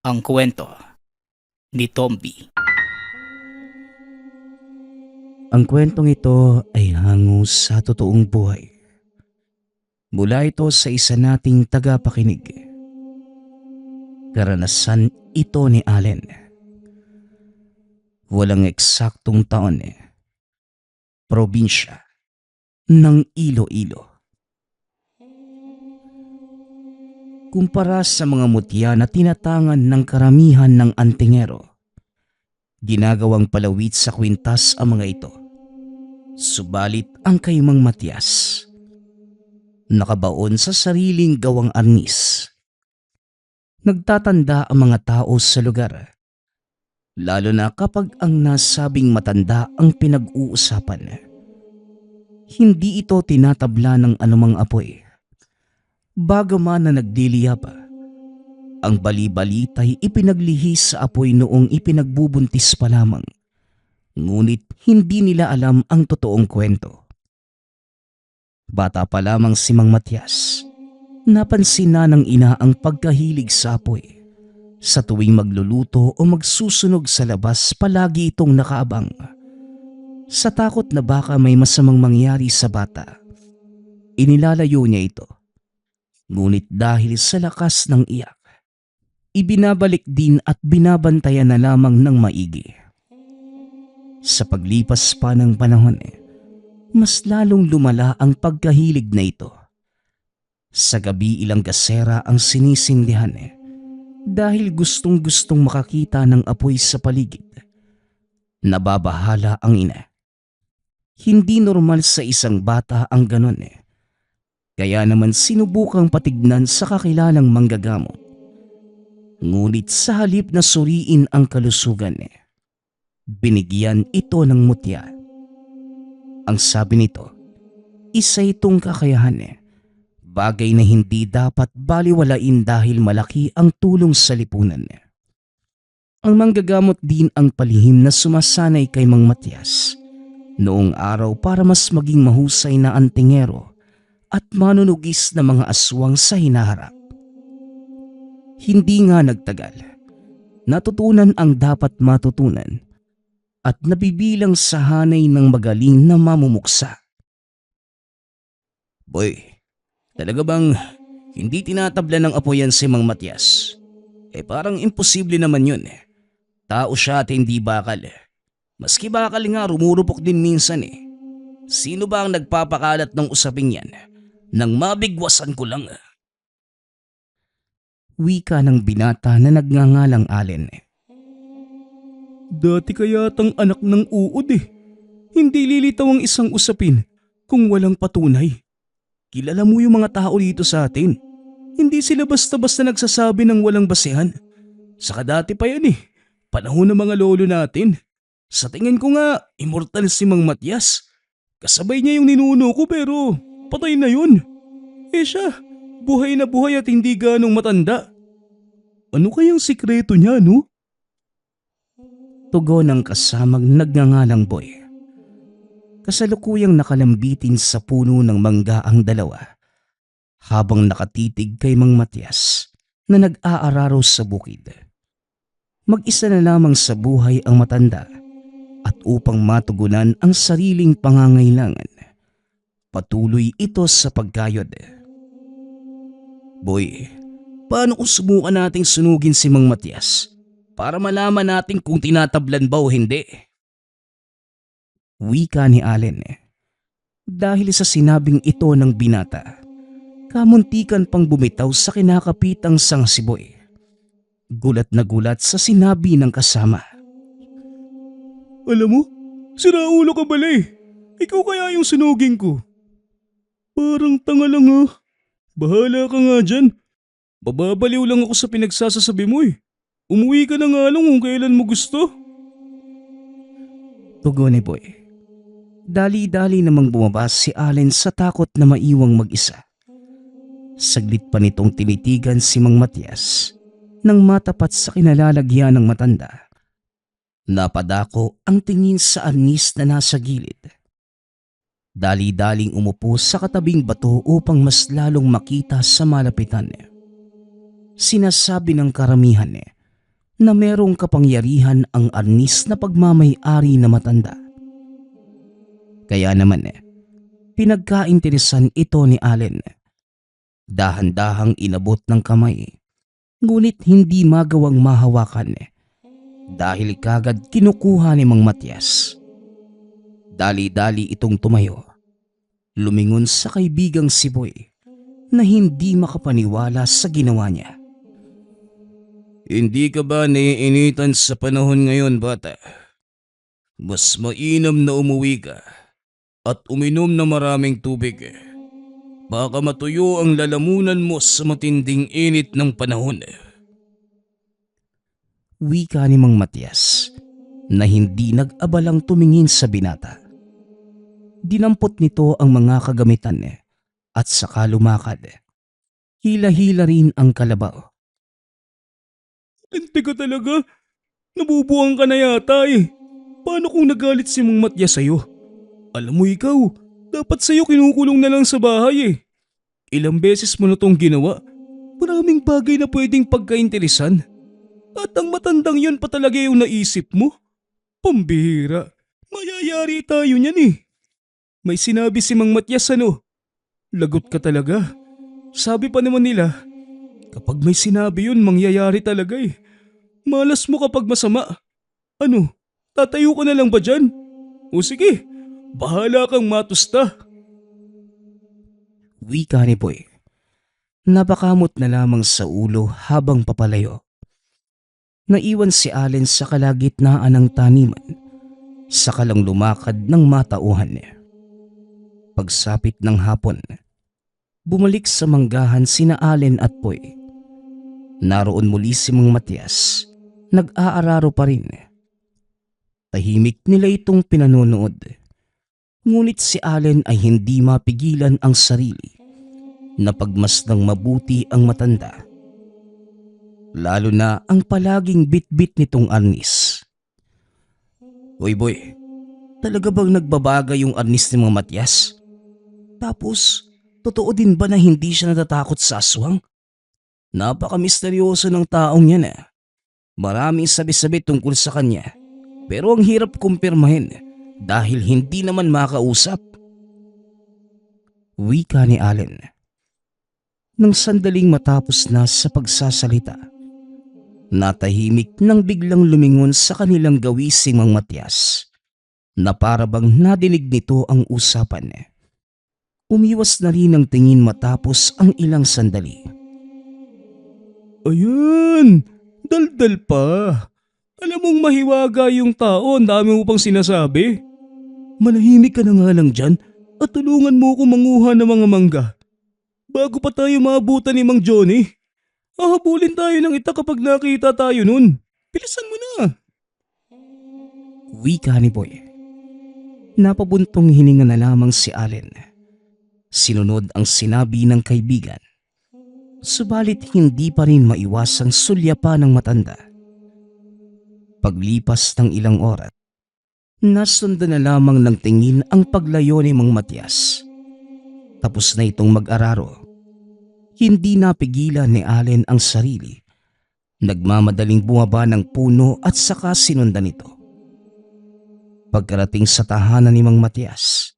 Ang kwento ni Tomby. Ang kwentong ito ay hango sa totoong buhay. Mula ito sa isa nating tagapakinig. Karanasan ito ni Allen. Walang eksaktong taon. Probinsya ng Iloilo. Kumpara sa mga mutya na tinatangan ng karamihan ng antingero, ginagawang palawit sa kwintas ang mga ito. Subalit ang kay Mang Matias, nakabaon sa sariling gawang arnis. Nagtatanda ang mga tao sa lugar, lalo na kapag ang nasabing matanda ang pinag-uusapan. Hindi ito tinatabla ng anumang apoy. Bagaman na nagdiliya pa, ang bali-balita'y ipinaglihis sa apoy noong ipinagbubuntis pa lamang. Ngunit hindi nila alam ang totoong kwento. Bata pa lamang si Mang Matias, napansin na ng ina ang pagkahilig sa apoy. Sa tuwing magluluto o magsusunog sa labas, palagi itong nakaabang. Sa takot na baka may masamang mangyari sa bata, inilalayo niya ito. Ngunit dahil sa lakas ng iyak, ibinabalik din at binabantayan na lamang ng maigi. Sa paglipas pa ng panahon, mas lalong lumala ang pagkahilig na ito. Sa gabi ilang gasera ang sinisindihan dahil gustong-gustong makakita ng apoy sa paligid. Nababahala ang ina. Hindi normal sa isang bata ang ganon. Kaya naman sinubukang patignan sa kakilalang manggagamot. Ngunit sa halip na suriin ang kalusugan, binigyan ito ng mutya. Ang sabi nito, isa itong kakayahan, bagay na hindi dapat baliwalain dahil malaki ang tulong sa lipunan. Ang manggagamot din ang palihim na sumasanay kay Mang Matias noong araw para mas maging mahusay na antingero at manunugis na mga aswang sa hinaharap. Hindi nga nagtagal, natutunan ang dapat matutunan at nabibilang sa hanay ng magaling na mamumuksa. Boy, talaga bang hindi tinatabla ng apoy yan si Mang Matias? Parang imposible naman yun. Tao siya at hindi bakal. Maski bakal nga rumurupok din minsan. Sino ba ang nagpapakalat ng usaping yan? Nang mabigwasan ko lang. Wika ng binata na nagngangalang Allen. Dati kayatang anak ng uod Hindi lilitaw ang isang usapin kung walang patunay. Kilala mo yung mga tao dito sa atin. Hindi sila basta-basta nagsasabi ng walang basehan. Saka dati pa yan panahon ng mga lolo natin. Sa tingin ko nga, immortal si Mang Matias. Kasabay niya yung ninuno ko pero patay na yun. Siya, buhay na buhay at hindi ganong matanda. Ano kayang sikreto niya, no? Tugon ng kasamang nagngangalang Boy. Kasalukuyang nakalambitin sa puno ng mangga ang dalawa habang nakatitig kay Mang Matias na nag-aararo sa bukid. Mag-isa na lamang sa buhay ang matanda at upang matugunan ang sariling pangangailangan, patuloy ito sa pagkayod. Boy, paano kung subukan nating sunugin si Mang Matias para malaman natin kung tinatablan ba o hindi? Wika ni Allen. Dahil sa sinabing ito ng binata, kamuntikan pang bumitaw sa kinakapitang sangsiboy. Gulat na gulat sa sinabi ng kasama. Alam mo, siraulo ka bala Ikaw kaya yung sunugin ko. Parang tanga lang Bahala ka nga dyan. Bababaliw lang ako sa pinagsasasabi mo Umuwi ka na nga lang kung kailan mo gusto. Tugon ni Boy. Dali-dali namang bumaba si Allen sa takot na maiwang mag-isa. Saglit pa nitong tinitigan si Mang Matias nang matapat sa kinalalagyan ng matanda. Napadako ang tingin sa arnis na nasa gilid. Dali-daling umupo sa katabing bato upang mas lalong makita sa malapitan. Sinasabi ng karamihan na merong kapangyarihan ang arnis na pagmamay-ari na matanda. Kaya naman pinagkainteresan ito ni Allen. Dahan-dahang inabot ng kamay, ngunit hindi magawang mahawakan dahil kagad kinukuha ni Mang Matias. Dali-dali itong tumayo, lumingon sa kaibigang si Boy na hindi makapaniwala sa ginawa niya. Hindi ka ba naiinitan sa panahon ngayon, bata? Mas mainam na umuwi ka at uminom na maraming tubig. Baka matuyo ang lalamunan mo sa matinding init ng panahon. Wika ni Mang Matias na hindi nag-abalang tumingin sa binata. Dinampot nito ang mga kagamitan at saka lumakad. Hila-hila rin ang kalabaw. Ante ka talaga? Nabubuang ka na yata eh. Paano kung nagalit si Mang Matias sa'yo? Alam mo ikaw, dapat sa'yo kinukulong na lang sa bahay eh. Ilang beses mo na tong ginawa. Maraming bagay na pwedeng pagkainteresan. At ang matandang yun pa talaga yung naisip mo? Pambihira, mayayari tayo niyan eh. May sinabi si Mang Matias lagot ka talaga. Sabi pa naman nila, kapag may sinabi yun mangyayari talaga eh. Malas mo kapag masama. Tatayo ka na lang ba dyan? O sige, bahala kang matusta. Wika ni Boy. Napakamot na lamang sa ulo habang papalayo. Naiwan si Allen sa kalagitnaan ng taniman, saka lang lumakad ng matauhan. Pagsapit ng hapon, bumalik sa manggahan sina Allen at Boy. Naroon muli si Mang Matias, nag-aararo pa rin. Tahimik nila itong pinanonood. Ngunit si Allen ay hindi mapigilan ang sarili na pagmasdang mabuti ang matanda. Lalo na ang palaging bit-bit nitong arnis. Hoy Boy, talaga bang nagbabaga yung arnis ni Mang Matias? Tapos, totoo din ba na hindi siya natatakot sa aswang? Napaka-misteryoso ng taong yan eh. Maraming sabi-sabi tungkol sa kanya, pero ang hirap kumpirmahin dahil hindi naman makausap. Wika ni Allen. Nang sandaling matapos na sa pagsasalita, natahimik nang biglang lumingon sa kanilang gawising Mang Matias na para bang nadinig nito ang usapan. Umiwas na rin ang tingin matapos ang ilang sandali. Ayan, daldal pa. Alam mong mahiwaga yung tao, ang dami mo pang sinasabi. Manahimik ka na nga lang dyan at tulungan mo ko manguha ng mga mangga. Bago pa tayo maabutan ni Mang Johnny, hahabulin tayo ng ita kapag nakita tayo nun. Bilisan mo na. Wika ni Boy. Napabuntong hininga na lamang si Allen. Sinunod ang sinabi ng kaibigan. Subalit hindi pa rin maiwasang sulyapan ng matanda. Paglipas ng ilang oras, nasundan na lamang ng tingin ang paglayo ni Mang Matias. Tapos na itong mag-araro. Hindi napigilan ni Allen ang sarili. Nagmamadaling bumaba ng puno at saka sinundan ito. Pagkarating sa tahanan ni Mang Matias,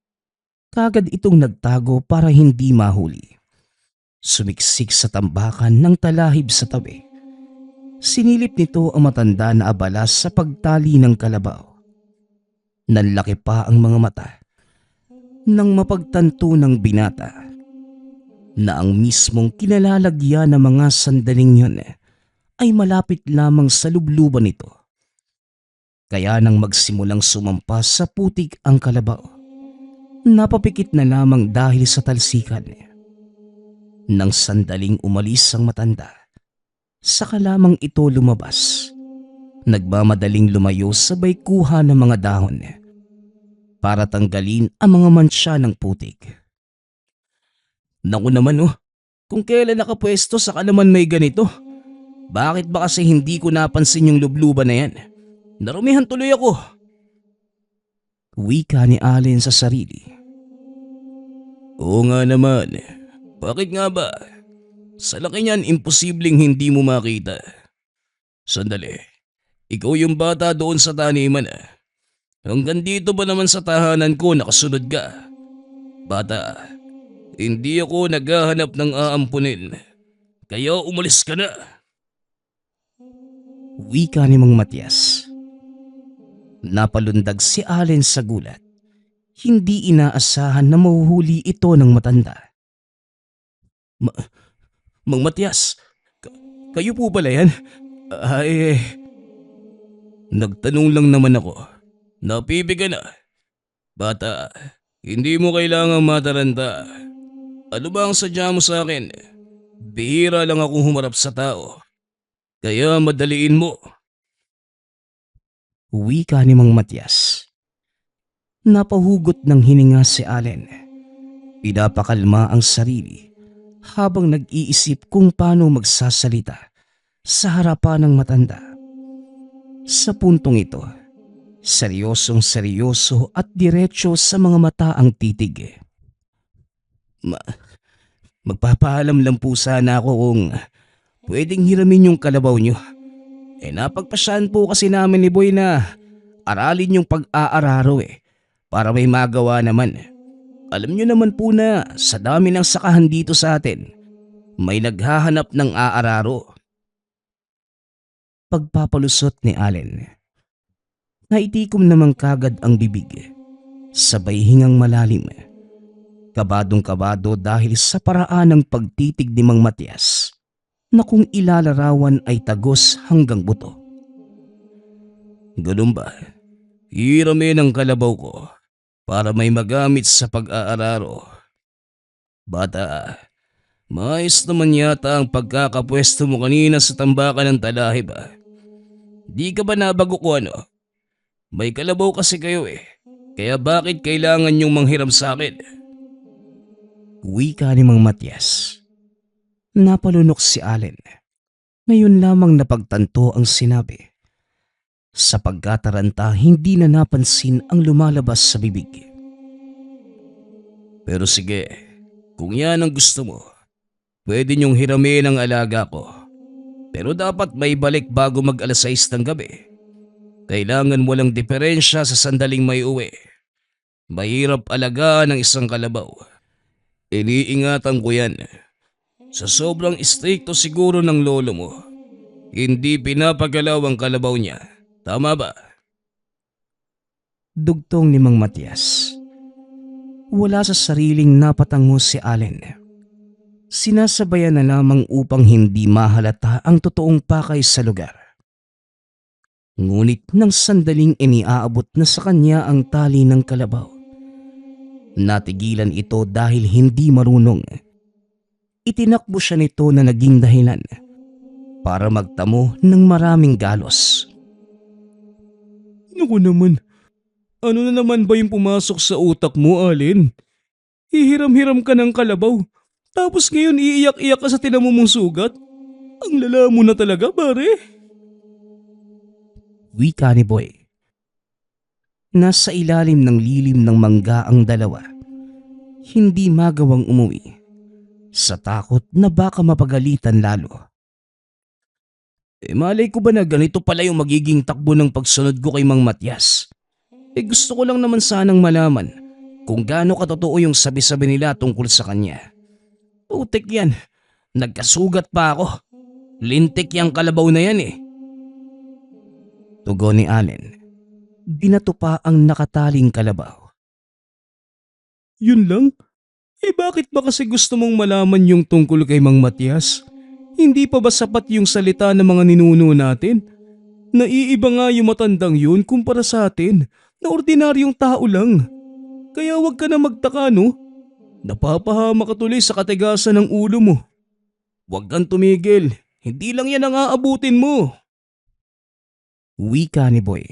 kagad itong nagtago para hindi mahuli. Sumiksik sa tambakan ng talahib sa tabi. Sinilip nito ang matanda na abala sa pagtali ng kalabaw. Nanlaki pa ang mga mata nang mapagtanto ng binata na ang mismong kinalalagyan ng mga sandaling yun ay malapit lamang sa lubluban nito. Kaya nang magsimulang sumampas sa putik ang kalabaw, napapikit na lamang dahil sa talsikan. Nang sandaling umalis ang matanda, saka lamang ito lumabas. Nagmamadaling lumayo sabay kuha ng mga dahon para tanggalin ang mga mansya ng putik. Naku naman kung kailan nakapwesto saka naman may ganito. Bakit ba kasi hindi ko napansin yung lubluban na yan? Narumihan tuloy ako. Wika ni Allen sa sarili. Oo nga naman. Bakit nga ba? Sa laki niyan, imposibleng hindi mo makita. Sandali, ikaw yung bata doon sa taniman ah. Hanggang dito ba naman sa tahanan ko nakasunod ka? Bata, hindi ako naghahanap ng aampunin. Kaya umalis ka na. Wika ni Mang Matias. Napalundag si Allen sa gulat. Hindi inaasahan na mahuhuli ito ng matanda. Mang Matias, kayo po pala yan? Ay, nagtanong lang naman ako. Napibiga na. Bata, hindi mo kailangang mataranta. Ano ba ang sadya mo sa akin? Bihira lang akong humarap sa tao. Kaya madaliin mo. Wika ni Mang Matias. Napahugot ng hininga si Allen. Pinapakalma ang sarili habang nag-iisip kung paano magsasalita sa harapan ng matanda. Sa puntong ito, seryosong seryoso at diretso sa mga mata ang titig. Magpapaalam lang po sana ako kung pwedeng hiramin yung kalabaw nyo. Napagpasyahan po kasi namin ni Boy na aralin yung pag-aararo para may magawa naman. Alam nyo naman po na sa dami ng sakahan dito sa atin, may naghahanap ng aararo. Pagpapalusot ni Allen, naitikom naman kagad ang bibig, sabay hingang malalim. Kabadong-kabado dahil sa paraan ng pagtitig ni Mang Matias na kung ilalarawan ay tagos hanggang buto. Ganun ba? Hiramin ang kalabaw ko para may magamit sa pag-aararo. Bata, maayos naman yata ang pagkakapwesto mo kanina sa tambakan ng talahib ah. Di ka ba nabago ko ano? May kalabaw kasi kayo kaya bakit kailangan niyong manghiram sa akin? Wika ni Mang Matias. Napalunok si Allen. Ngayon lamang napagtanto ang sinabi. Sa pagkataranta hindi na napansin ang lumalabas sa bibig. Pero sige, kung yan ang gusto mo, pwede niyong hiramin ang alaga ko. Pero dapat may balik bago mag-alas 6 ng gabi. Kailangan walang diferensya sa sandaling may uwi. Mahirap alagaan ng isang kalabaw. Iniingatan ko yan. Sa sobrang istrikto siguro ng lolo mo, hindi pinapagalaw ang kalabaw niya. Tama ba? Dugtong ni Mang Matias. Wala sa sariling napatango si Allen. Sinasabayan na lamang upang hindi mahalata ang totoong pakay sa lugar. Ngunit nang sandaling iniaabot na sa kanya ang tali ng kalabaw, natigilan ito dahil hindi marunong. Itinakbo siya nito na naging dahilan para magtamo ng maraming galos. Naku naman, ano na naman ba yung pumasok sa utak mo, Allen? Hihiram-hiram ka ng kalabaw, tapos ngayon iiyak-iyak ka sa tinamo mong sugat? Ang lala mo na talaga, pare. Wika ni Boy. Nasa ilalim ng lilim ng mangga ang dalawa. Hindi magawang umuwi. Sa takot na baka mapagalitan lalo. Malay ko ba na ganito pala yung magiging takbo ng pagsunod ko kay Mang Matias? Gusto ko lang naman sanang malaman kung gaano katotoo yung sabi-sabi nila tungkol sa kanya. Putik yan. Nagkasugat pa ako. Lintik yung kalabaw na yan Tugon ni Allen. Binato pa ang nakataling kalabaw. Yun lang? Bakit ba kasi gusto mong malaman yung tungkol kay Mang Matias? Hindi pa ba sapat yung salita ng mga ninuno natin? Naiiba nga yung matandang yun kumpara sa atin na ordinaryong tao lang. Kaya wag ka na magtaka no? Napapahama ka tuloy sa katigasan ng ulo mo. Wag kang tumigil, hindi lang yan ang aabutin mo. Wika ni Boy.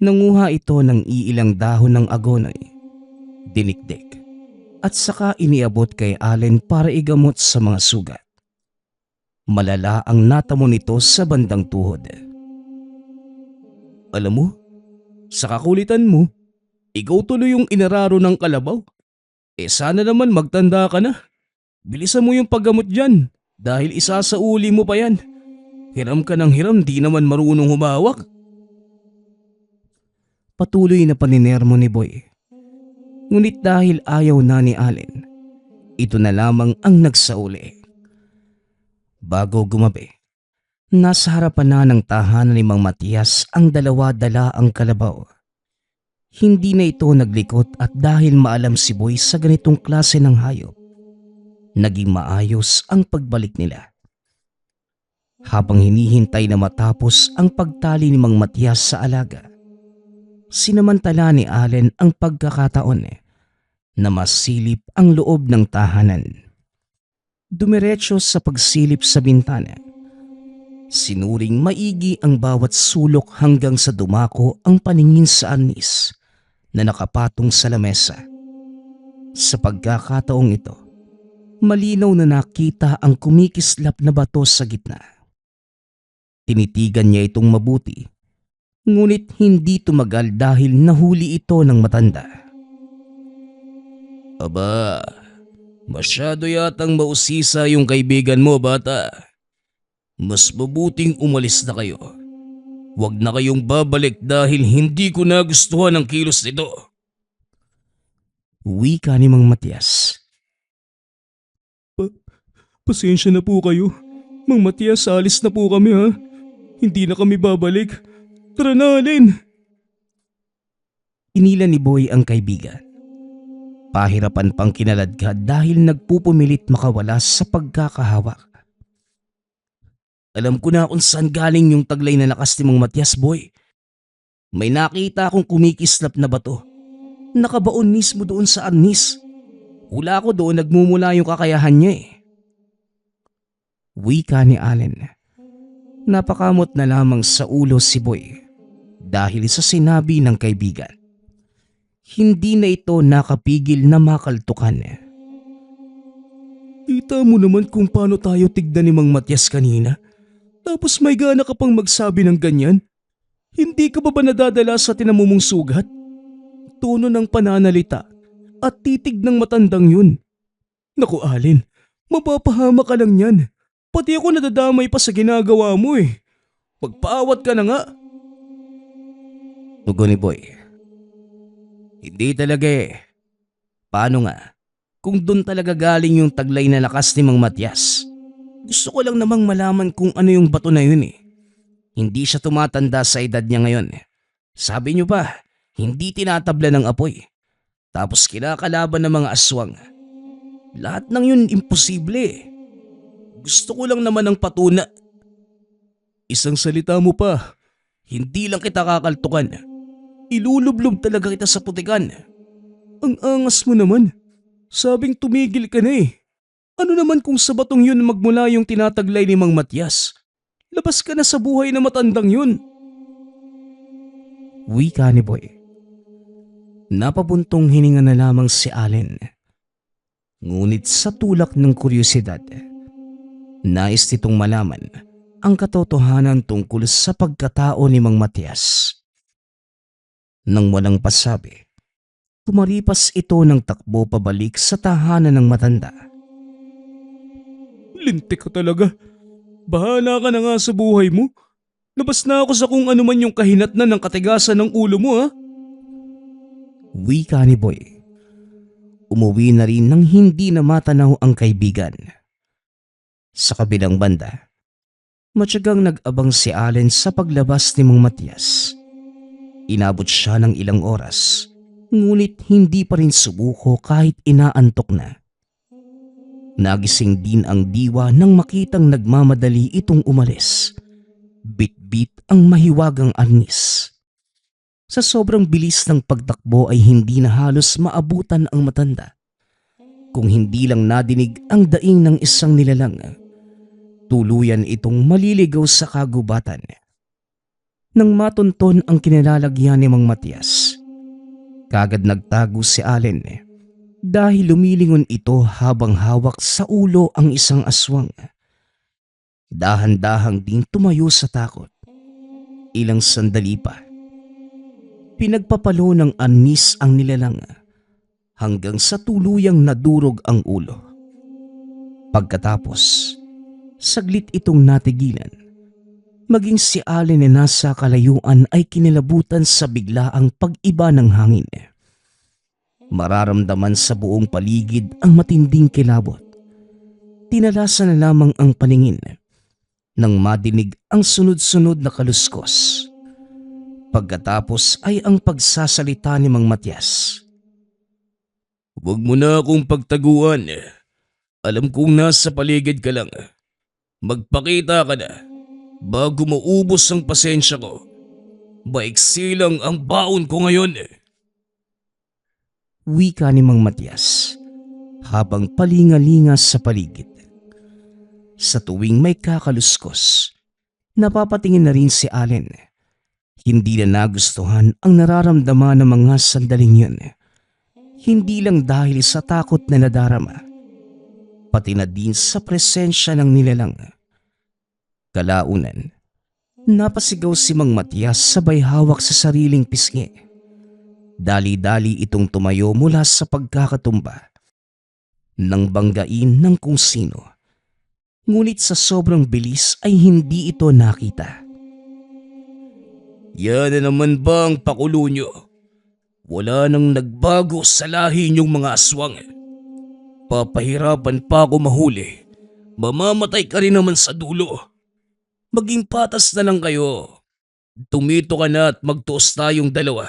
Nanguha ito ng iilang dahon ng agonoy, dinikdik, at saka iniabot kay Allen para igamot sa mga sugat. Malala ang natamo nito sa bandang tuhod. Alam mo, sa kakulitan mo, ikaw tuloy yung inararo ng kalabaw. Sana naman magtanda ka na. Bilisan mo yung paggamot dyan dahil isasauli mo pa yan. Hiram ka ng hiram, di naman marunong humawak. Patuloy na paninermo ni Boy. Ngunit dahil ayaw na ni Allen, ito na lamang ang nagsauli. Bago gumabi, nasa harapan na ng tahanan ni Mang Matias ang dala ang kalabaw. Hindi na ito naglikot at dahil maalam si Boy sa ganitong klase ng hayop, naging maayos ang pagbalik nila. Habang hinihintay na matapos ang pagtali ni Mang Matias sa alaga, sinamantala ni Allen ang pagkakataon na masilip ang loob ng tahanan. Dumiretso sa pagsilip sa bintana. Sinuring maigi ang bawat sulok hanggang sa dumako ang paningin sa arnis na nakapatong sa lamesa. Sa pagkakataong ito, malinaw na nakita ang kumikislap na bato sa gitna. Tinitigan niya itong mabuti, ngunit hindi tumagal dahil nahuli ito ng matanda. Aba, masyado yatang mausisa yung kaibigan mo, bata. Mas mabuting umalis na kayo. Huwag na kayong babalik dahil hindi ko nagustuhan ang kilos nito. Wika ni Mang Matias. Pasensya na po kayo. Mang Matias, alis na po kami ha. Hindi na kami babalik. Tara na, Allen. Inila ni Boy ang kaibigan. Pahirapan pang kinaladkad dahil nagpupumilit makawala sa pagkakahawak. Alam ko na kung saan galing yung taglay na lakas ni Mang Matias, Boy. May nakita akong kumikislap na bato. Nakabaon mismo doon sa arnis. Hula ko doon nagmumula yung kakayahan niya Wika ni Allen. Napakamot na lamang sa ulo si Boy dahil sa sinabi ng kaibigan. Hindi na ito nakapigil na makaltukan. Kita mo naman kung paano tayo tignan ni Mang Matias kanina. Tapos may gana ka pang magsabi ng ganyan? Hindi ka ba nadadala sa tinamumong sugat? Tono ng pananalita at titig ng matandang yun. Naku Allen, mapapahama ka lang yan. Pati ako nadadamay pa sa ginagawa mo Magpaawat ka na nga. Tugon ni Boy. Hindi talaga Paano nga? Kung doon talaga galing yung taglay na lakas ni Mang Matias. Gusto ko lang namang malaman kung ano yung bato na yun Hindi siya tumatanda sa edad niya ngayon. Sabi niyo pa, hindi tinatabla ng apoy. Tapos kinakalaban ng mga aswang. Lahat ng yun imposible Gusto ko lang naman ng patuna. Isang salita mo pa, hindi lang kita kakaltukan. Ilulublob talaga kita sa putikan. Ang angas mo naman. Sabing tumigil ka na Ano naman kung sa batong yun magmula yung tinataglay ni Mang Matias? Labas ka na sa buhay na matandang yun. Wika ni Boy. Napabuntong hininga na lamang si Allen. Ngunit sa tulak ng kuryosidad, nais nitong malaman ang katotohanan tungkol sa pagkatao ni Mang Matias. Nang walang pasabi, tumaripas ito ng takbo pabalik sa tahanan ng matanda. Lintik ka talaga. Bahala ka na nga sa buhay mo. Labas na ako sa kung ano man yung kahinatnan ng katigasan ng ulo mo Wika ni Boy. Umuwi na rin nang hindi na matanaw ang kaibigan. Sa kabilang banda, matyagang nag-abang si Allen sa paglabas ni Mang Matias. Inabot siya ng ilang oras, ngunit hindi pa rin subuko kahit inaantok na. Nagising din ang diwa nang makitang nagmamadali itong umalis. Bit-bit ang mahiwagang arnis. Sa sobrang bilis ng pagtakbo ay hindi na halos maabutan ang matanda. Kung hindi lang nadinig ang daing ng isang nilalang, tuluyan itong maliligaw sa kagubatan. Nang matunton ang kinilalagyan ni Mang Matias, kagad nagtago si Allen dahil lumilingon ito habang hawak sa ulo ang isang aswang. Dahan-dahang ding tumayo sa takot. Ilang sandali pa, pinagpapalo ng anis ang nilalang hanggang sa tuluyang nadurog ang ulo. Pagkatapos, saglit itong natigilan Maging si Allen na nasa kalayuan ay kinilabutan sa biglaang pag-iba ng hangin. Mararamdaman sa buong paligid ang matinding kilabot. Tinalasan na lamang ang paningin nang madinig ang sunod-sunod na kaluskos. Pagkatapos ay ang pagsasalita ni Mang Matias. Huwag mo na akong pagtaguan. Alam kong nasa paligid ka lang. Magpakita ka na bago maubos ang pasensya ko. Maiksi lang ang baon ko ngayon. Wika ni Mang Matias habang palingalinga sa paligid. Sa tuwing may kakaluskos, napapatingin na rin si Allen. Hindi na nagustuhan ang nararamdaman ng mga sandaling yun. Hindi lang dahil sa takot na nadarama, pati na din sa presensya ng nilalang. Kalaunan, napasigaw si Mang Matias sabay hawak sa sariling pisngi. Dali-dali itong tumayo mula sa pagkakatumba nang banggain ng kung sino. Ngunit sa sobrang bilis ay hindi ito nakita. Yan na naman ba ang pakulo nyo? Wala nang nagbago sa lahi niyong mga aswang. Papahirapan pa ako mahuli. Mamamatay ka rin naman sa dulo. Maging patas na lang kayo. Tumito ka na at magtuos tayong dalawa.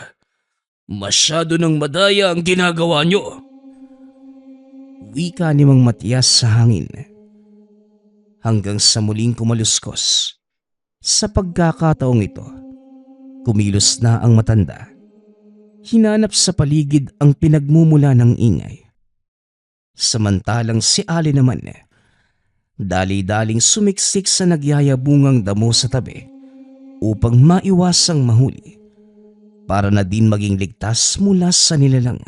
Masyado nang madaya ang ginagawa nyo. Wika ni Mang Matias sa hangin. Hanggang sa muling kumaluskos. Sa pagkakataong ito, kumilos na ang matanda. Hinanap sa paligid ang pinagmumula ng ingay. Samantalang si Ali naman, dali-daling sumiksik sa nagyayabungang damo sa tabi upang maiwasang mahuli para na din maging ligtas mula sa nilalang.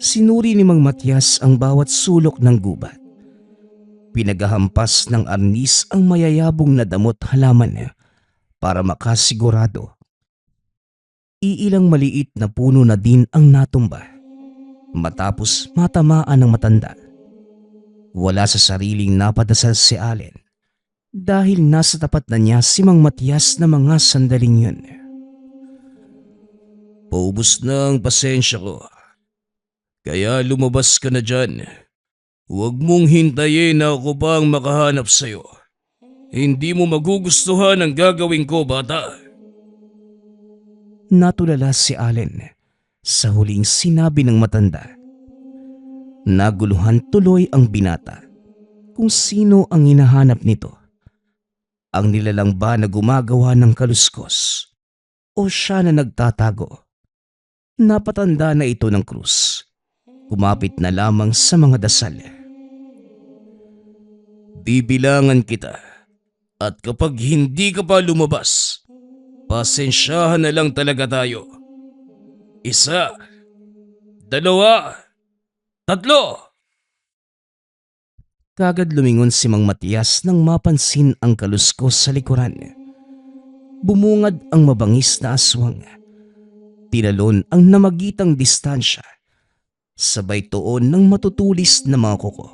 Sinuri ni Mang Matias ang bawat sulok ng gubat. Pinagahampas ng arnis ang mayayabong na damot halaman para makasigurado. Iilang maliit na puno na din ang natumba matapos matamaan ng matanda. Wala sa sariling napadasal si Allen dahil nasa tapat na niya si Mang Matias na mga sandaling yun. Paubos na ang pasensya ko. Kaya lumabas ka na dyan. Huwag mong hintayin na ako pa ang makahanap sa'yo. Hindi mo magugustuhan ang gagawin ko, bata. Natulala si Allen sa huling sinabi ng matanda. Naguluhan tuloy ang binata kung sino ang hinahanap nito. Ang nilalang ba na gumagawa ng kaluskos o siya na nagtatago? Napatanda na ito ng krus. Kumapit na lamang sa mga dasal. Bibilangan kita. At kapag hindi ka pa lumabas, pasensyahan na lang talaga tayo. 1, 2, 3. Kagad lumingon si Mang Matias nang mapansin ang kaluskos sa likuran. Bumungad ang mabangis na aswang. Tinalon ang namagitang distansya. Sabay tuon ng matutulis na mga kuko.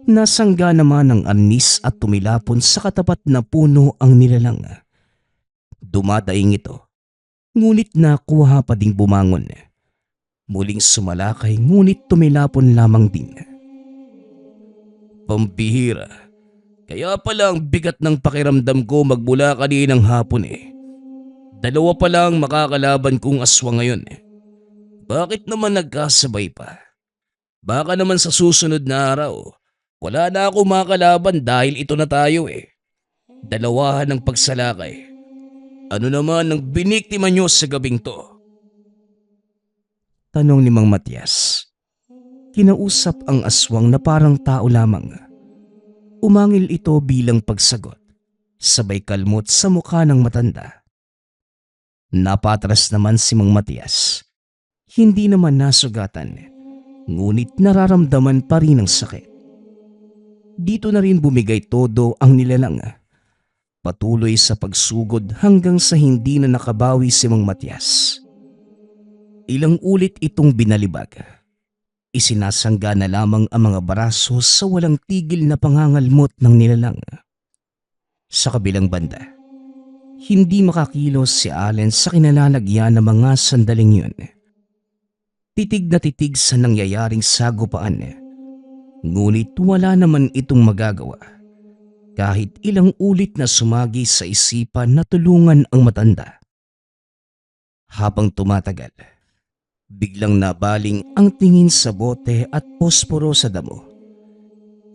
Nasangga naman ang anis at tumilapon sa katapat na puno ang nilalang. Dumadaing ito, ngunit nakuha pa ding bumangon. Muling sumalakay ngunit tumilapon lamang din. Pampihira. Kaya pala ang bigat ng pakiramdam ko magmula kaninang hapon . 2 pa lang makakalaban kong aswang ngayon . Bakit naman nagkasabay pa? Baka naman sa susunod na araw, wala na ako makakalaban dahil ito na tayo . Dalawahan ng pagsalakay. Ano naman ang biniktima nyo sa gabing to? Tanong ni Mang Matias. Kinausap ang aswang na parang tao lamang. Umangil ito bilang pagsagot, sabay kalmot sa mukha ng matanda. Napatras naman si Mang Matias. Hindi naman nasugatan, ngunit nararamdaman pa rin ang sakit. Dito na rin bumigay todo ang nilalang. Patuloy sa pagsugod hanggang sa hindi na nakabawi si Mang Matias. Ilang ulit itong binalibag. Isinasangga na lamang ang mga baraso sa walang tigil na pangangalmot ng nilalang. Sa kabilang banda, hindi makakilos si Allen sa kinalalagyan ng mga sandaling yun. Titig na titig sa nangyayaring sagupaan, ngunit wala naman itong magagawa. Kahit ilang ulit na sumagi sa isipan na tulungan ang matanda. Habang tumatagal, biglang nabaling ang tingin sa bote at posporo sa damo.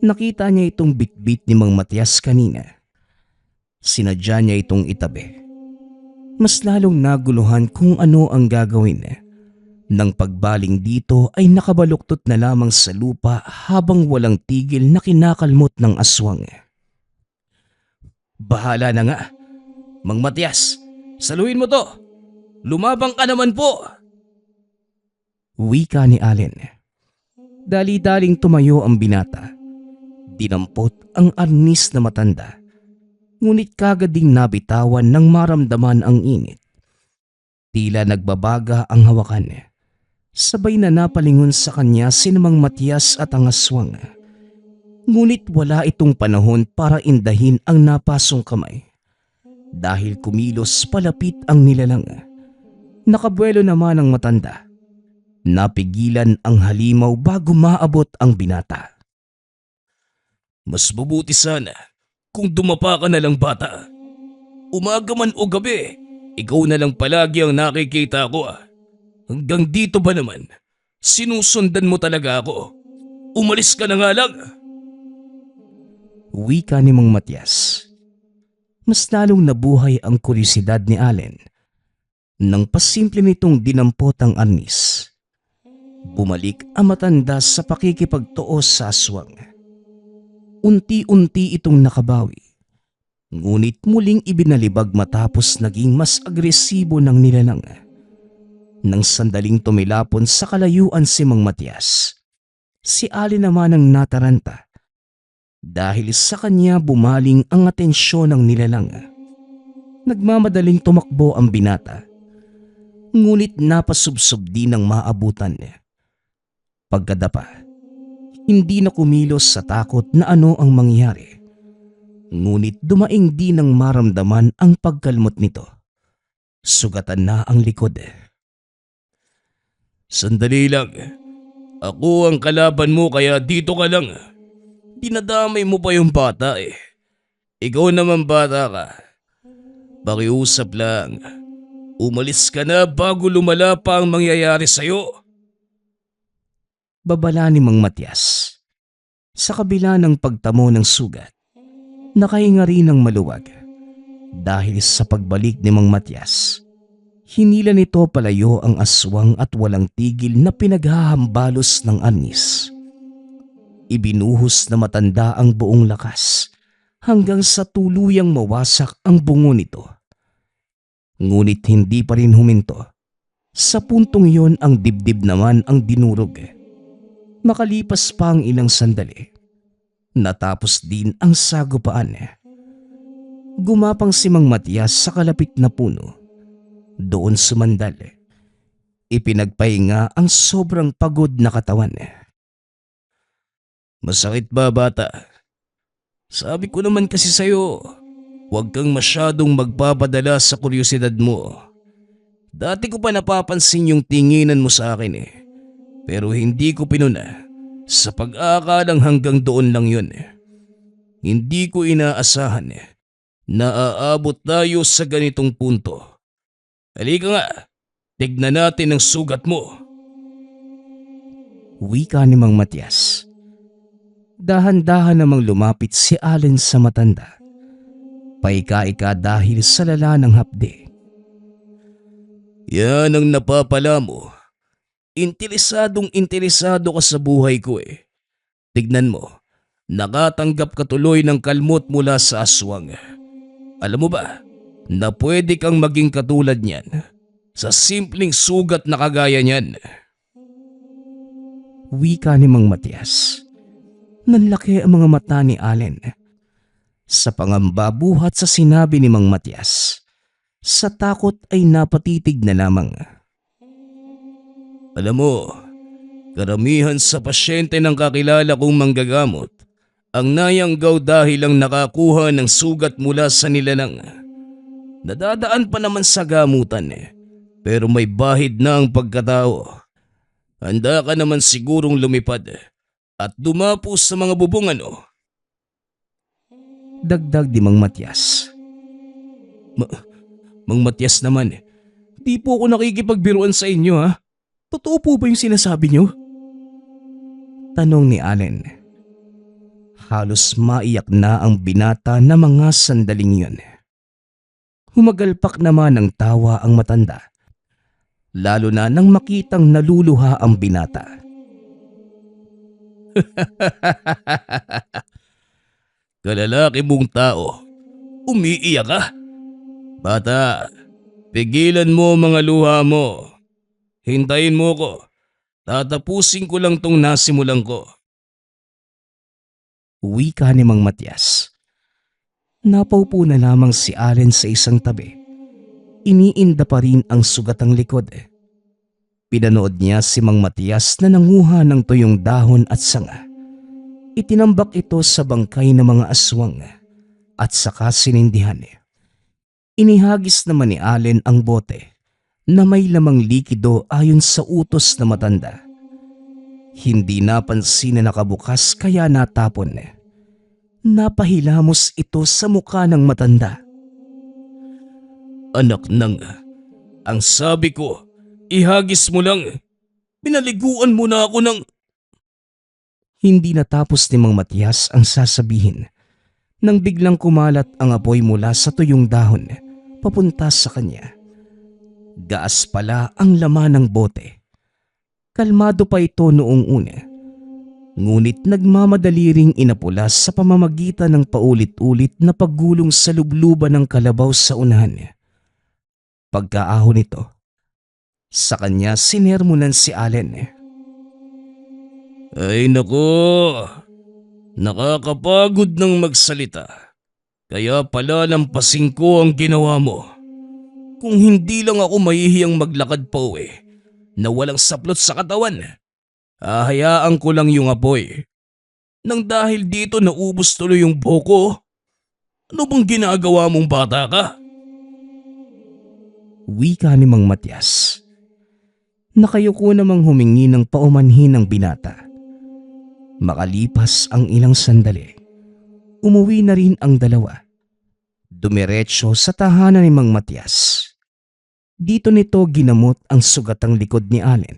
Nakita niya itong bitbit ni Mang Matias kanina. Sinadya niya itong itabi. Mas lalong naguluhan kung ano ang gagawin. Nang pagbaling dito ay nakabaluktot na lamang sa lupa habang walang tigil na kinakalmot ng aswang. Bahala na nga. Mang Matias, saluhin mo to. Lumabang ka naman po. Wika ni Allen. Dali-daling tumayo ang binata. Dinampot ang arnis na matanda. Ngunit kagad ding nabitawan nang maramdaman ang init. Tila nagbabaga ang hawakan. Sabay na napalingon sa kanya si Mang Matias at ang aswang. Ngunit wala itong panahon para indahin ang napasong kamay. Dahil kumilos palapit ang nilalang. Nakabuelo naman ang matanda. Napigilan ang halimaw bago maabot ang binata. Mas mabuti sana kung dumapa ka na lang, bata. Umaga man o gabi, ikaw na lang palagi ang nakikita ko. Hanggang dito ba naman? Sinusundan mo talaga ako. Umalis ka na nga lang. Wika ni Mang Matias. Mas lalong nabuhay ang kuryosidad ni Allen nang pasimple nitong dinampot ang arnis. Bumalik ang matanda sa pakikipagtuos sa aswang. Unti-unti itong nakabawi, ngunit muling ibinalibag matapos naging mas agresibo ng nilalang. Nang sandaling tumilapon sa kalayuan si Mang Matias, si Allen naman ang nataranta. Dahil sa kanya bumaling ang atensyon ng nilalang. Nagmamadaling tumakbo ang binata, ngunit napasubsob din ng maabutan. Pagkadapa, hindi na kumilos sa takot na ano ang mangyari. Ngunit dumaing din ng maramdaman ang pagkalmot nito. Sugatan na ang likod. Sandali lang. Ako ang kalaban mo kaya dito ka lang. Dinadamay mo pa yung bata eh. Ikaw naman bata ka. Pakiusap lang. Umalis ka na bago lumala pa ang mangyayari sa'yo. Babala ni Mang Matias. Sa kabila ng pagtamo ng sugat, nakahinga rin ng maluwag. Dahil sa pagbalik ni Mang Matias, hinila nito palayo ang aswang at walang tigil na pinaghahambalos ng arnis. Ibinuhos na matanda ang buong lakas hanggang sa tuluyang mawasak ang bungo nito. Ngunit hindi pa rin huminto. Sa puntong yon ang dibdib naman ang dinurog. Makalipas pa ang ilang sandali, natapos din ang sagupaan. Gumapang si Mang Matias sa kalapit na puno. Doon sumandal. Ipinagpahinga ang sobrang pagod na katawan. Masakit ba, bata? Sabi ko naman kasi sa'yo, huwag kang masyadong magpapadala sa kuryosidad mo. Dati ko pa napapansin yung tinginan mo sa akin eh. Pero hindi ko pinuna sa pag-aakalang hanggang doon lang yun. Hindi ko inaasahan na aabot tayo sa ganitong punto. Halika nga, tignan natin ang sugat mo. Wika ni Mang Matias. Dahan-dahan namang lumapit si Allen sa matanda. Paika-ika dahil sa lala ng hapde. Yan ang napapala mo. Interesadong-interesado ka sa buhay ko eh. Tignan mo, nakatanggap ka tuloy ng kalmot mula sa aswang. Alam mo ba na pwede kang maging katulad niyan sa simpleng sugat na kagaya niyan? Wika ni Mang Matias. Nanlaki ang mga mata ni Allen. Sa pangamba buhat sa sinabi ni Mang Matias, sa takot ay napatitig na lamang. Alam mo, karamihan sa pasyente ng kakilala kong manggagamot Ang nayanggaw dahil lang nakakuha ng sugat mula sa nilalang. Nadadaan pa naman sa gamutan pero may bahid na ang pagkatao. Handa ka naman sigurong lumipad at dumapo sa mga bubong ano? Dagdag ni Mang Matias. Mang Matias naman, di po ako nakikipagbiruan sa inyo ha. Totoo po ba yung sinasabi niyo? Tanong ni Allen. Halos maiyak na ang binata na mga sandaling yun. Humagalpak naman ng tawa ang matanda, lalo na nang makitang naluluha ang binata. Kalalaki mong tao, umiiyak ka? Bata, pigilan mo mga luha mo. Hintayin mo ko. Tatapusin ko lang tong nasimulan ko. Wika ni Mang Matias. Napaupo na lamang si Allen sa isang tabi. Iniinda pa rin ang sugatang likod. Pinanood niya si Mang Matias na nanguha ng tuyong dahon at sanga. Itinambak ito sa bangkay ng mga aswang at saka sinindihan. Inihagis naman ni Allen ang bote na may lamang likido ayon sa utos na matanda. Hindi napansin na nakabukas kaya natapon. Napahilamos ito sa mukha ng matanda. Anak nang, ang sabi ko, ihagis mo lang. Pinaliguan mo na ako ng... Hindi natapos ni Mang Matias ang sasabihin nang biglang kumalat ang apoy mula sa tuyong dahon papunta sa kanya. Gaas pala ang laman ng bote. Kalmado pa ito noong una. Ngunit nagmamadali ring inapula sa pamamagitan ng paulit-ulit na paggulong sa lubluban ng kalabaw sa unahan. Pagkaahon nito, sa kanya sinermonan si Allen. Ay nako, nakakapagod ng magsalita. Kaya pala lampasin ko ang ginawa mo. Kung hindi lang ako mahihiyang maglakad pa uwi na walang saplot sa katawan, hahayaan ko lang yung apoy. Nang dahil dito naubos tuloy yung buhok. Ano bang ginagawa mong bata ka? Wika ni Mang Matias. Nakayuko namang humingi ng paumanhin ng binata. Makalipas ang ilang sandali, umuwi na rin ang dalawa. Dumiretso sa tahanan ni Mang Matias. Dito nito ginamot ang sugatang likod ni Allen.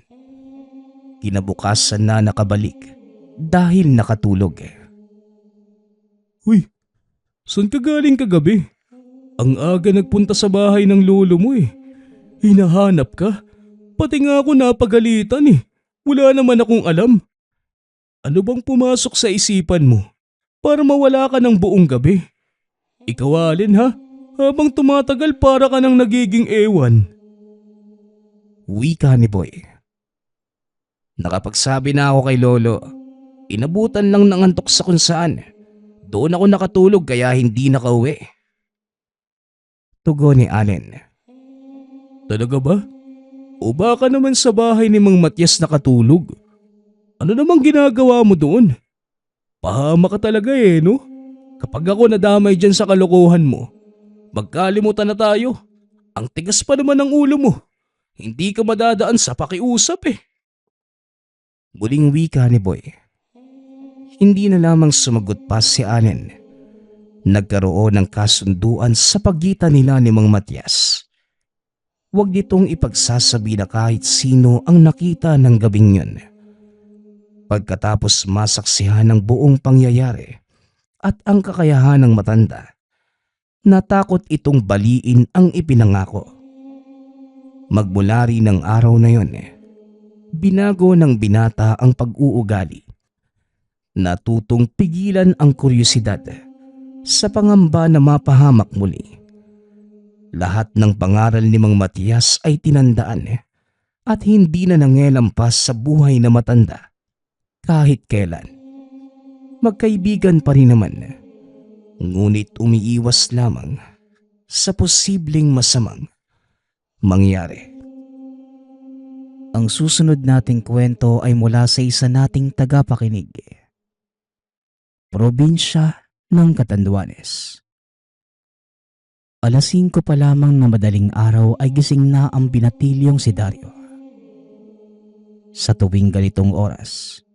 Kinabukasan na nakabalik dahil nakatulog. Uy, saan ka galing kagabi? Ang aga nagpunta sa bahay ng lolo mo eh. Hinahanap ka? Pati nga ako napagalitan eh. Wala naman akong alam. Ano bang pumasok sa isipan mo para mawala ka ng buong gabi? Ikaw Allen ha? Habang tumatagal para ka nang nagiging ewan. Wika ni Boy. Nakapagsabi na ako kay Lolo. Inabutan lang ng antok sa kung saan. Doon ako nakatulog kaya hindi nakauwi. Tugon ni Allen. Talaga ba? O baka naman sa bahay ni Mang Matias nakatulog? Ano namang ginagawa mo doon? Pahama ka talaga eh, no? Kapag ako nadamay dyan sa kalokohan mo, magkalimutan na tayo. Ang tigas pa naman ng ulo mo. Hindi ka madadaan sa pakiusap eh. Muling wika ni Boy. Hindi na lamang sumagot pa si Allen. Nagkaroon ng kasunduan sa pagitan nila ni Mang Matias. Huwag nitong ipagsasabi na kahit sino ang nakita ng gabing yun. Pagkatapos masaksihan ng buong pangyayari at ang kakayahan ng matanda, natakot itong baliin ang ipinangako. Magmula rin ng araw na yun, binago ng binata ang pag-uugali. Natutong pigilan ang kuryosidad sa pangamba na mapahamak muli. Lahat ng pangaral ni Mang Matias ay tinandaan at hindi na nangelampas sa buhay na matanda kahit kailan. Magkaibigan pa rin naman, ngunit umiiwas lamang sa posibleng masamang mangyari. Ang susunod nating kwento ay mula sa isa nating tagapakinig. probinsya ng Catanduanes. Alas 5 pa lamang na madaling araw ay gising na ang binatilyong si Dario. Sa tuwing ganitong oras,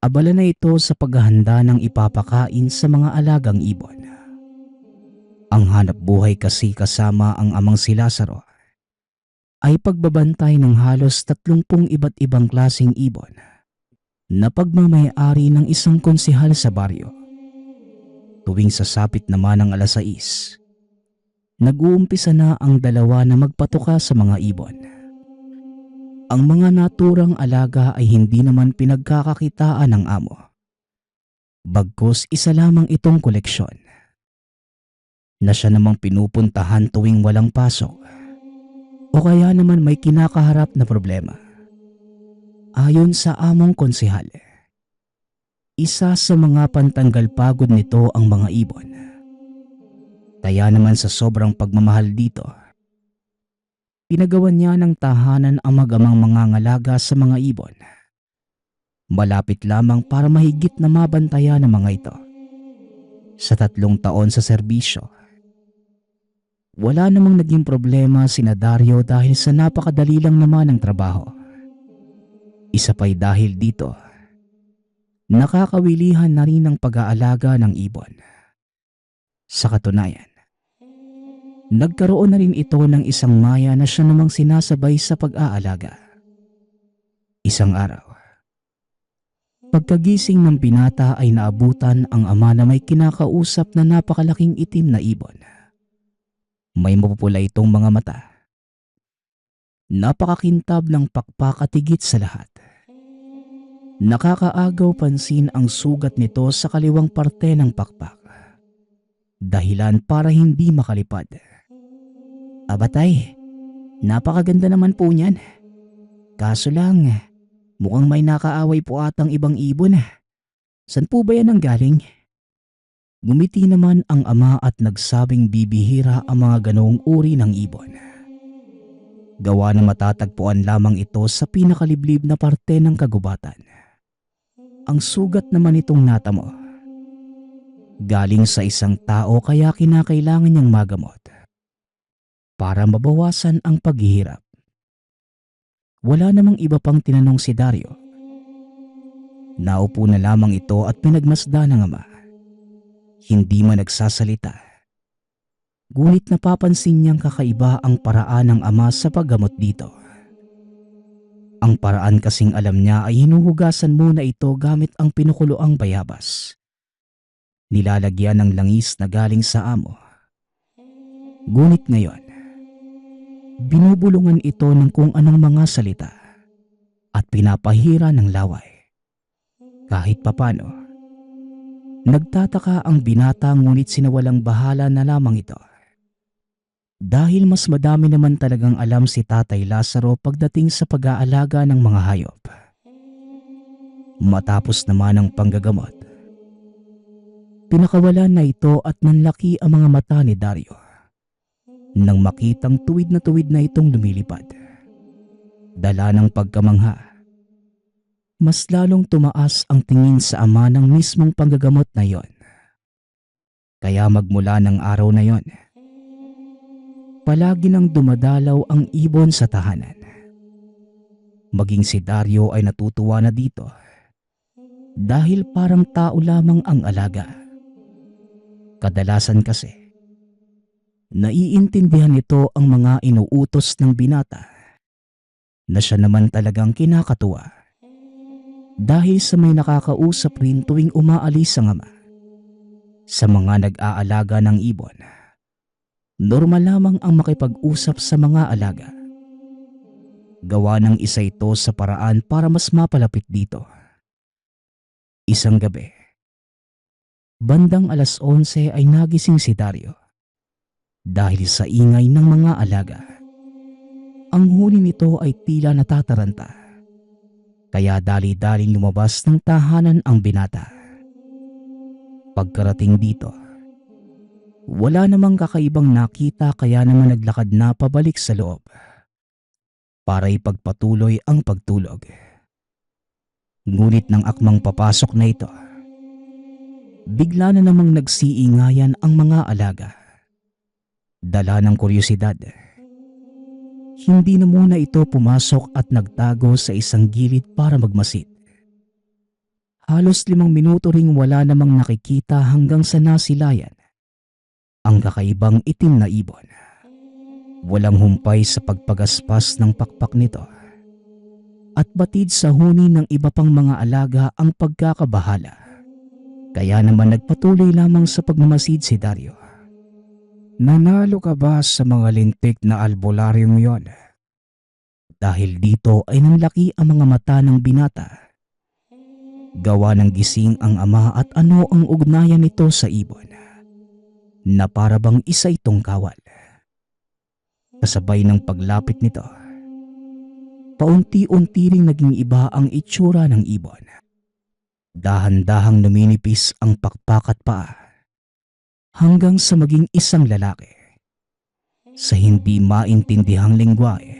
abala na ito sa paghahanda ng ipapakain sa mga alagang ibon. Ang hanap buhay kasi kasama ang amang si Lazaro ay pagbabantay ng halos 30 iba't ibang klaseng ibon na pagmamay-ari ng isang konsehal sa baryo. Tuwing sasapit naman ang alas 6, nag-uumpisa na ang dalawa na magpatuka sa mga ibon. Ang mga naturang alaga ay hindi naman pinagkakakitaan ng amo. Bagkus isa lamang itong koleksyon na siya namang pinupuntahan tuwing walang pasok o kaya naman may kinakaharap na problema. Ayon sa among konsehal, isa sa mga pantanggal pagod nito ang mga ibon. Kaya naman sa sobrang pagmamahal dito, pinagawan niya ng tahanan ang magamang mangangalaga sa mga ibon. Malapit lamang para mahigit na mabantayan ng mga ito. Sa 3 taon sa serbisyo, wala namang naging problema sina Dario dahil sa napakadali lang naman ang trabaho. Isa pa'y dahil dito, nakakawilihan na rin ang pag-aalaga ng ibon. Sa katunayan, nagkaroon na rin ito ng isang maya na siya namang sinasabay sa pag-aalaga. Isang araw, pagkagising ng binata ay naabutan ang ama na may kinakausap na napakalaking itim na ibon. May mapupula itong mga mata. Napakakintab ng pakpak at higit sa lahat, nakakaagaw pansin ang sugat nito sa kaliwang parte ng pakpak. Dahilan para hindi makalipad. Abatay, napakaganda naman po niyan. Kaso lang, mukhang may nakaaway po atang ibang ibon. San po ba yan ang galing? Gumiti naman ang ama at nagsabing bibihira ang mga ganoong uri ng ibon. Gawa na matatagpuan lamang ito sa pinakaliblib na parte ng kagubatan. Ang sugat naman itong natamo, galing sa isang tao kaya kinakailangan niyang magamot para mabawasan ang paghihirap. Wala namang iba pang tinanong si Dario. Naupo na lamang ito at pinagmasdan ng ama. Hindi man nagsasalita. Ngunit napapansin niyang kakaiba ang paraan ng ama sa paggamot dito. Ang paraan kasing alam niya ay hinuhugasan muna ito gamit ang pinukuloang bayabas. Nilalagyan ng langis na galing sa amo. Ngunit ngayon, binubulungan ito ng kung anong mga salita at pinapahira ng laway. Kahit papano, nagtataka ang binata ngunit sinawalang bahala na lamang ito. Dahil mas madami naman talagang alam si Tatay Lazaro pagdating sa pag-aalaga ng mga hayop. Matapos naman ang panggagamot, pinakawalan na ito at nanlaki ang mga mata ni Dario nang makitang tuwid na itong lumilipad. Dala ng pagkamangha, mas lalong tumaas ang tingin sa ama ng mismong panggagamot na yon. Kaya magmula ng araw na yon, palagi nang dumadalaw ang ibon sa tahanan. Maging si Dario ay natutuwa na dito dahil parang tao lamang ang alaga. Kadalasan kasi, naiintindihan nito ang mga inuutos ng binata na siya naman talagang kinakatuwa dahil sa may nakakausap rin tuwing umaalis ang ama. Sa mga nag-aalaga ng ibon, normal lamang ang makipag-usap sa mga alaga. Gawa ng isa ito sa paraan para mas mapalapit dito. Isang gabi, bandang alas 11 ay nagising si Dario dahil sa ingay ng mga alaga. Ang huni nito ay tila natataranta, kaya dali-daling lumabas ng tahanan ang binata. Pagkarating dito, wala namang kakaibang nakita kaya naman naglakad na pabalik sa loob para ipagpatuloy ang pagtulog. Ngunit nang akmang papasok na ito, Bigla na namang nagsiingayan ang mga alaga. Dala ng kuryosidad. Hindi na muna ito pumasok at nagtago sa isang gilid para magmasid. Halos 5 minuto ring wala namang nakikita hanggang sa nasilayan ang kakaibang itim na ibon. Walang humpay sa pagpagaspas ng pakpak nito at batid sa huni ng iba pang mga alaga ang pagkakabahala. Kaya naman nagpatuloy lamang sa pagmamasid si Dario. Nanalo ka ba sa mga lintik na albularyong yon? Dahil dito ay nanlaki ang mga mata ng binata. Gawa ng gising ang ama at ano ang ugnayan nito sa ibon na para bang isa itong kawal. Kasabay ng paglapit nito, paunti-unti ring naging iba ang itsura ng ibon. Dahan-dahang numinipis ang pakpak at paa hanggang sa maging isang lalaki. Sa hindi maintindihang lengguwahe,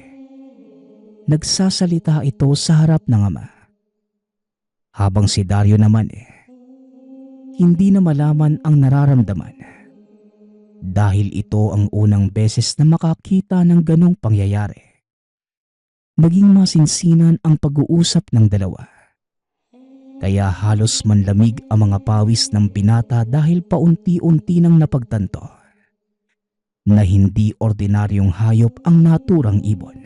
nagsasalita ito sa harap ng ama. Habang si Dario naman hindi na malaman ang nararamdaman dahil ito ang unang beses na makakita ng ganong pangyayari. Naging masinsinan ang pag-uusap ng dalawa. Kaya halos manlamig ang mga pawis ng binata dahil paunti-unti nang napagtanto na hindi ordinaryong hayop ang naturang ibon.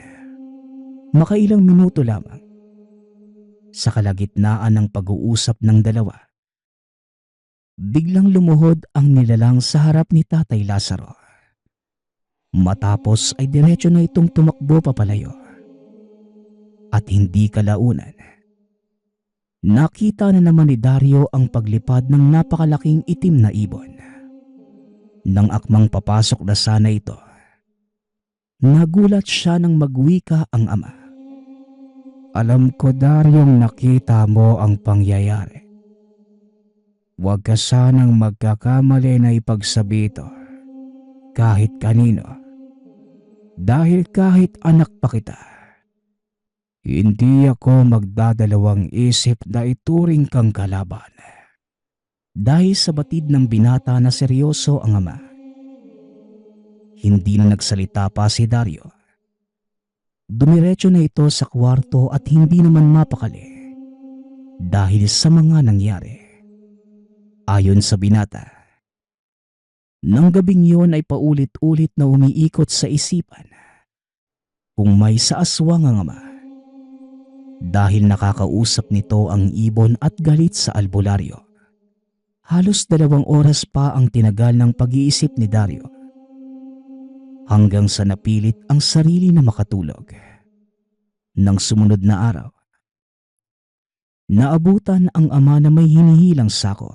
Makailang minuto lamang sa kalagitnaan ng pag-uusap ng dalawa, biglang lumuhod ang nilalang sa harap ni Tatay Lazaro. Matapos ay diretso na itong tumakbo papalayo. At hindi kalaunan, nakita na naman ni Dario ang paglipad ng napakalaking itim na ibon. Nang akmang papasok na sana ito, nagulat siya nang magwika ang ama. Alam ko, Daryong, nakita mo ang pangyayari. Huwag ka sanang magkakamali na ipagsabi ito kahit kanino. Dahil kahit anak pa kita, hindi ako magdadalawang isip na ituring kang kalaban. Dahil sa batid ng binata na seryoso ang ama, hindi na nagsalita pa si Dario. Dumiretso na ito sa kwarto at hindi naman mapakali dahil sa mga nangyari. Ayon sa binata, nang gabing yon ay paulit-ulit na umiikot sa isipan kung may saaswang ang ama. Dahil nakakausap nito ang ibon at galit sa albularyo. Halos 2 oras pa ang tinagal ng pag-iisip ni Dario hanggang sa napilit ang sarili na makatulog. Nang sumunod na araw, naabutan ang ama na may hinihilang sako.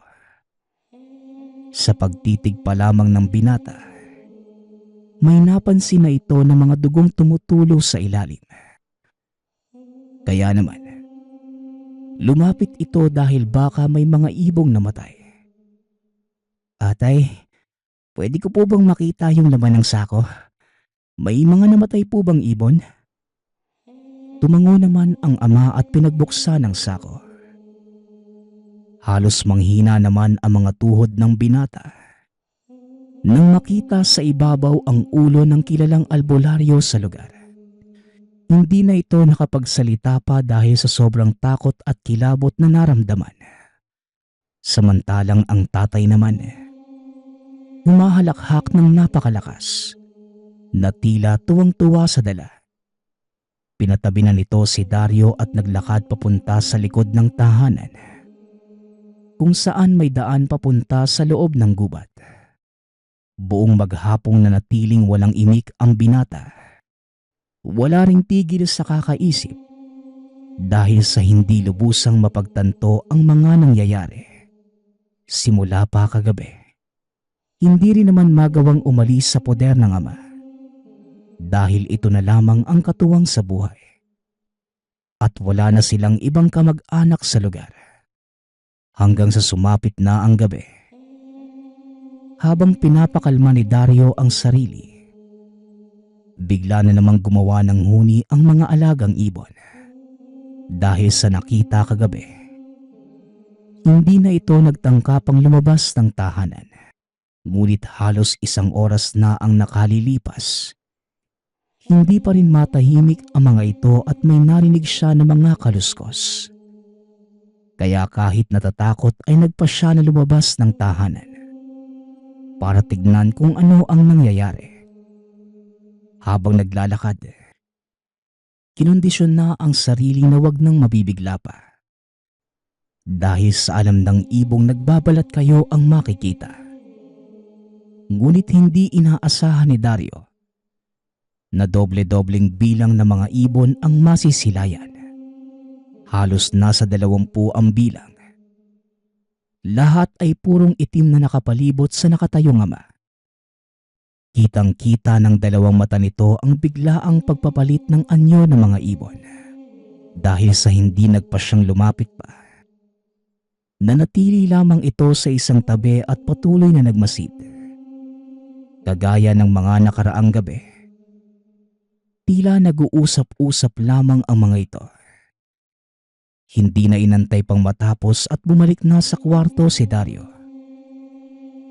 Sa pagtitig pa lamang ng binata, may napansin na ito na mga dugong tumutulo sa ilalim. Kaya naman, lumapit ito dahil baka may mga ibong namatay. Atay, pwede ko po bang makita yung laman ng sako? May mga namatay po bang ibon? Tumango naman ang ama at pinagbuksan ang sako. Halos manghina naman ang mga tuhod ng binata nang makita sa ibabaw ang ulo ng kilalang albularyo sa lugar. Hindi na ito nakapagsalita pa dahil sa sobrang takot at kilabot na naramdaman. Samantalang ang tatay naman, humahalakhak ng napakalakas na tila tuwang-tuwa sa dala. Pinatabi na nito si Dario at naglakad papunta sa likod ng tahanan, kung saan may daan papunta sa loob ng gubat. Buong maghapong nanatiling walang imik ang binata. Wala ring tigil sa kakaisip dahil sa hindi lubusang mapagtanto ang mga nangyayari. Simula pa kagabi, hindi rin naman magawang umalis sa poder ng ama dahil ito na lamang ang katuwang sa buhay. At wala na silang ibang kamag-anak sa lugar hanggang sa sumapit na ang gabi. Habang pinapakalma ni Dario ang sarili, bigla na namang gumawa ng huni ang mga alagang ibon dahil sa nakita kagabi. Hindi na ito nagtangkapang lumabas ng tahanan. Ngunit halos 1 oras na ang nakalilipas. Hindi pa rin matahimik ang mga ito at may narinig siya ng mga kaluskos. Kaya kahit natatakot ay nagpa siya na lumabas ng tahanan para tignan kung ano ang nangyayari. Habang naglalakad, kinondisyon na ang sarili na wag nang mabibigla pa. Dahil sa alam ng ibong nagbabalat kayo ang makikita. Ngunit hindi inaasahan ni Dario na doble-dobleng bilang ng mga ibon ang masisilayan. Halos nasa 20 ang bilang. Lahat ay purong itim na nakapalibot sa nakatayong ama. Kitang-kita ng 2 mata nito ang biglaang pagpapalit ng anyo ng mga ibon. Dahil sa hindi nagpa siyang lumapit pa. Nanatili lamang ito sa isang tabi at patuloy na nagmasid. Kagaya ng mga nakaraang gabi. Tila nag-uusap-usap lamang ang mga ito. Hindi na inantay pang matapos at bumalik na sa kwarto si Dario.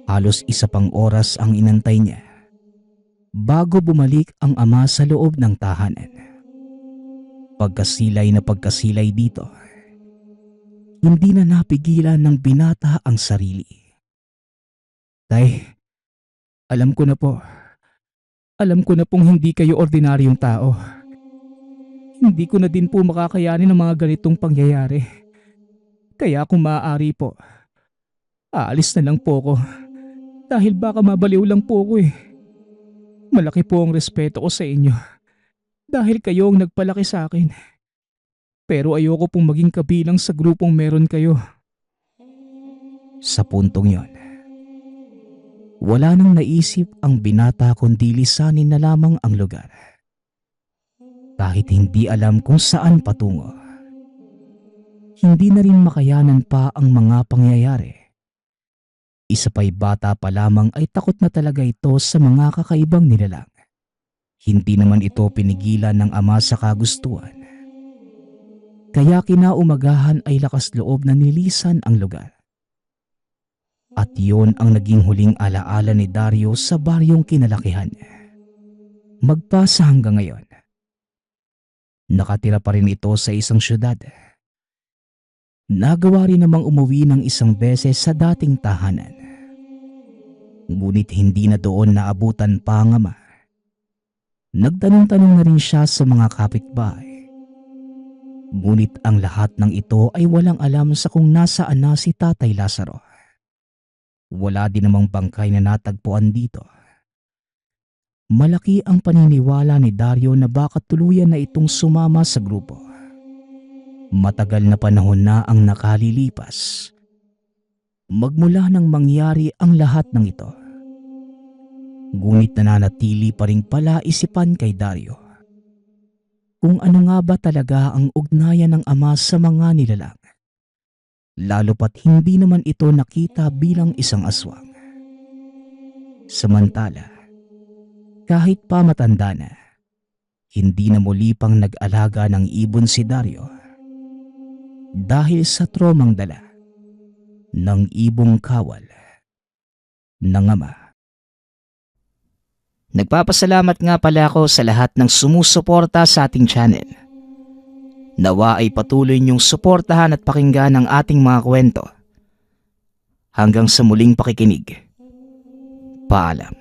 Halos 1 pang oras ang inantay niya bago bumalik ang ama sa loob ng tahanan. Pagkasilay dito, hindi na napigilan ng binata ang sarili. Tay, alam ko na po. Alam ko na pong hindi kayo ordinaryong tao. Hindi ko na din po makakayanin ang mga ganitong pangyayari. Kaya kung maaari po, aalis na lang po ako. Dahil baka mabaliw lang po ako eh. Malaki po ang respeto ko sa inyo. Dahil kayo ang nagpalaki sa akin. Pero ayoko pong maging kabilang sa grupong meron kayo. Sa puntong yon, wala nang naisip ang binata kundi lisanin na lamang ang lugar. Kahit hindi alam kung saan patungo. Hindi na rin makayanan pa ang mga pangyayari. Isa pa'y bata pa lamang ay takot na talaga ito sa mga kakaibang nilalang. Hindi naman ito pinigilan ng ama sa kagustuhan. Kaya kinaumagahan ay lakas loob na nilisan ang lugar. At yun ang naging huling alaala ni Dario sa baryong kinalakihan. Magpasa hanggang ngayon. Nakatira pa rin ito sa isang syudad. Nagawa rin namang umuwi ng 1 beses sa dating tahanan. Ngunit hindi na doon naabutan pa ang ama. Nagtanong-tanong na rin siya sa mga kapitbahay. Ngunit ang lahat ng ito ay walang alam sa kung nasaan na si Tatay Lazaro. Wala din namang bangkay na natagpuan dito. Malaki ang paniniwala ni Dario na baka tuluyan na itong sumama sa grupo. Matagal na panahon na ang nakalilipas. Magmula nang mangyari ang lahat ng ito. Ngunit nananatili pa rin pala isipan kay Dario. Kung ano nga ba talaga ang ugnayan ng ama sa mga nilalang. Lalo pat hindi naman ito nakita bilang isang aswang. Samantala, kahit pa matanda na, hindi na muli pang nag-alaga ng ibon si Dario. Dahil sa tromang dala ng ibong kawal ng ama. Nagpapasalamat nga pala ako sa lahat ng sumusuporta sa ating channel. Nawa ay patuloy niyong suportahan at pakinggan ang ating mga kwento. Hanggang sa muling pakikinig. Paalam.